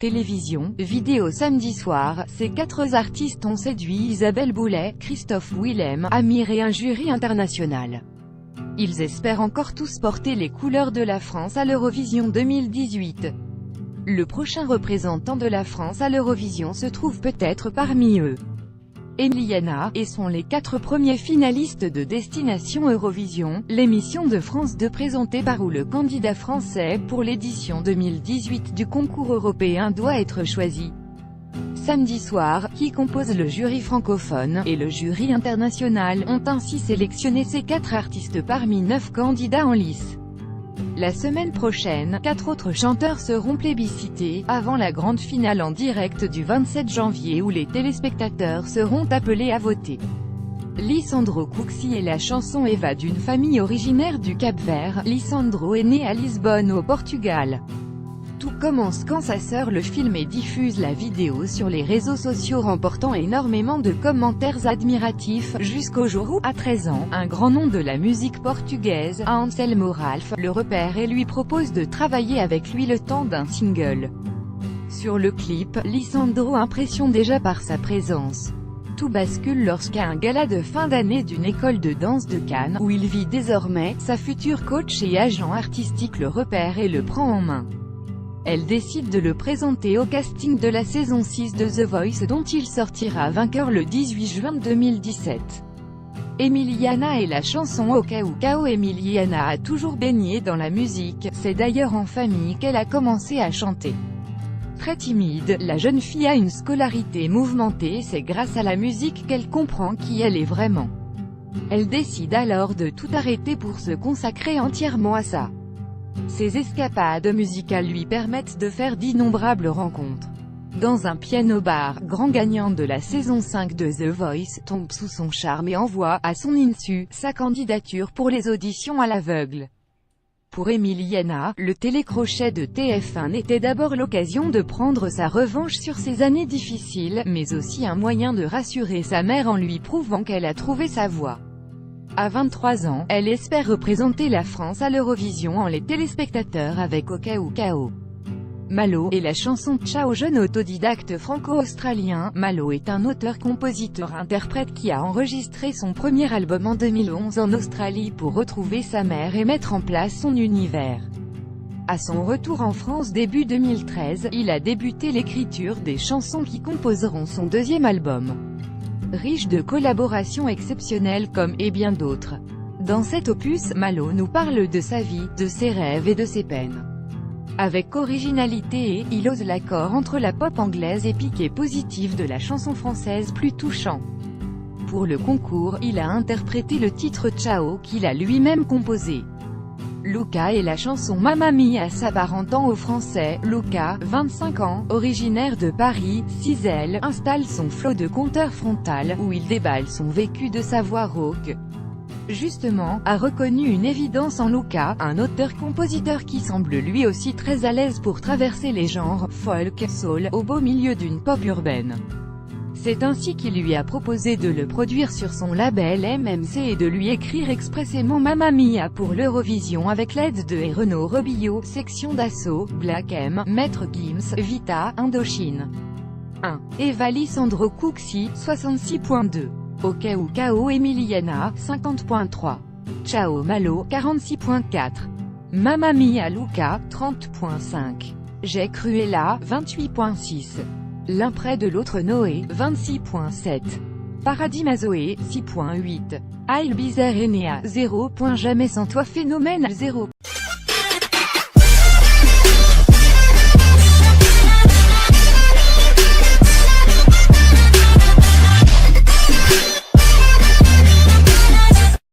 télévision, vidéo samedi soir, ces 4 artistes ont séduit Isabelle Boulay, Christophe Willem, Amir et un jury international. Ils espèrent encore tous porter les couleurs de la France à l'Eurovision 2018. Le prochain représentant de la France à l'Eurovision se trouve peut-être parmi eux. Emiliana, et sont les 4 premiers finalistes de Destination Eurovision, l'émission de France 2 présentée par où le candidat français pour l'édition 2018 du concours européen doit être choisi. Samedi soir, qui compose le jury francophone, et le jury international, ont ainsi sélectionné ces 4 artistes parmi 9 candidats en lice. La semaine prochaine, 4 autres chanteurs seront plébiscités, avant la grande finale en direct du 27 janvier où les téléspectateurs seront appelés à voter. Lisandro Cooksey est la chanson Eva d'une famille originaire du Cap-Vert. Lisandro est né à Lisbonne au Portugal. Tout commence quand sa sœur le filme et diffuse la vidéo sur les réseaux sociaux remportant énormément de commentaires admiratifs, jusqu'au jour où, à 13 ans, un grand nom de la musique portugaise, Anselmo Ralph, le repère et lui propose de travailler avec lui le temps d'un single. Sur le clip, Lisandro impressionne déjà par sa présence. Tout bascule lorsqu'à un gala de fin d'année d'une école de danse de Cannes, où il vit désormais, sa future coach et agent artistique le repère et le prend en main. Elle décide de le présenter au casting de la saison 6 de The Voice dont il sortira vainqueur le 18 juin 2017. Emiliana est la chanson Au cas où. Emiliana a toujours baigné dans la musique, c'est d'ailleurs en famille qu'elle a commencé à chanter. Très timide, la jeune fille a une scolarité mouvementée, c'est grâce à la musique qu'elle comprend qui elle est vraiment. Elle décide alors de tout arrêter pour se consacrer entièrement à ça. Ses escapades musicales lui permettent de faire d'innombrables rencontres. Dans un piano-bar, grand gagnant de la saison 5 de The Voice, tombe sous son charme et envoie, à son insu, sa candidature pour les auditions à l'aveugle. Pour Emiliana, le télécrochet de TF1 était d'abord l'occasion de prendre sa revanche sur ses années difficiles, mais aussi un moyen de rassurer sa mère en lui prouvant qu'elle a trouvé sa voie. À 23 ans, elle espère représenter la France à l'Eurovision en les téléspectateurs avec Au cas où. Malo est la chanson Ciao. Jeune autodidacte franco-australien, Malo est un auteur-compositeur-interprète qui a enregistré son premier album en 2011 en Australie pour retrouver sa mère et mettre en place son univers. À son retour en France début 2013, il a débuté l'écriture des chansons qui composeront son deuxième album. Riche de collaborations exceptionnelles comme et bien d'autres. Dans cet opus, Malo nous parle de sa vie, de ses rêves et de ses peines. Avec originalité il ose l'accord entre la pop anglaise épique et positive de la chanson française plus touchant. Pour le concours, il a interprété le titre Ciao qu'il a lui-même composé. Luca est la chanson Mamma Mia s'apparentant au français. Luca, 25 ans, originaire de Paris, Cisel, installe son flot de compteur frontal, où il déballe son vécu de sa voix rauque. Justement, a reconnu une évidence en Luca, un auteur-compositeur qui semble lui aussi très à l'aise pour traverser les genres, folk, soul, au beau milieu d'une pop urbaine. C'est ainsi qu'il lui a proposé de le produire sur son label MMC et de lui écrire expressément Mamma Mia pour l'Eurovision avec l'aide de Renaud Robillot, Section d'Assaut, Black M, Maître Gims, Vita, Indochine. 1. Eva. Lisandro Cooksey, 66.2. Au cas où. Emiliana, 50.3. Ciao. Malo, 46.4. Mamma Mia. Luca, 30.5. J'ai Cruella, 28.6. L'un près de l'autre. Noé, 26.7. Paradis Mazoé, 6.8. Aïe Bizarre Enea, 0. Jamais sans toi. Phénomène, 0.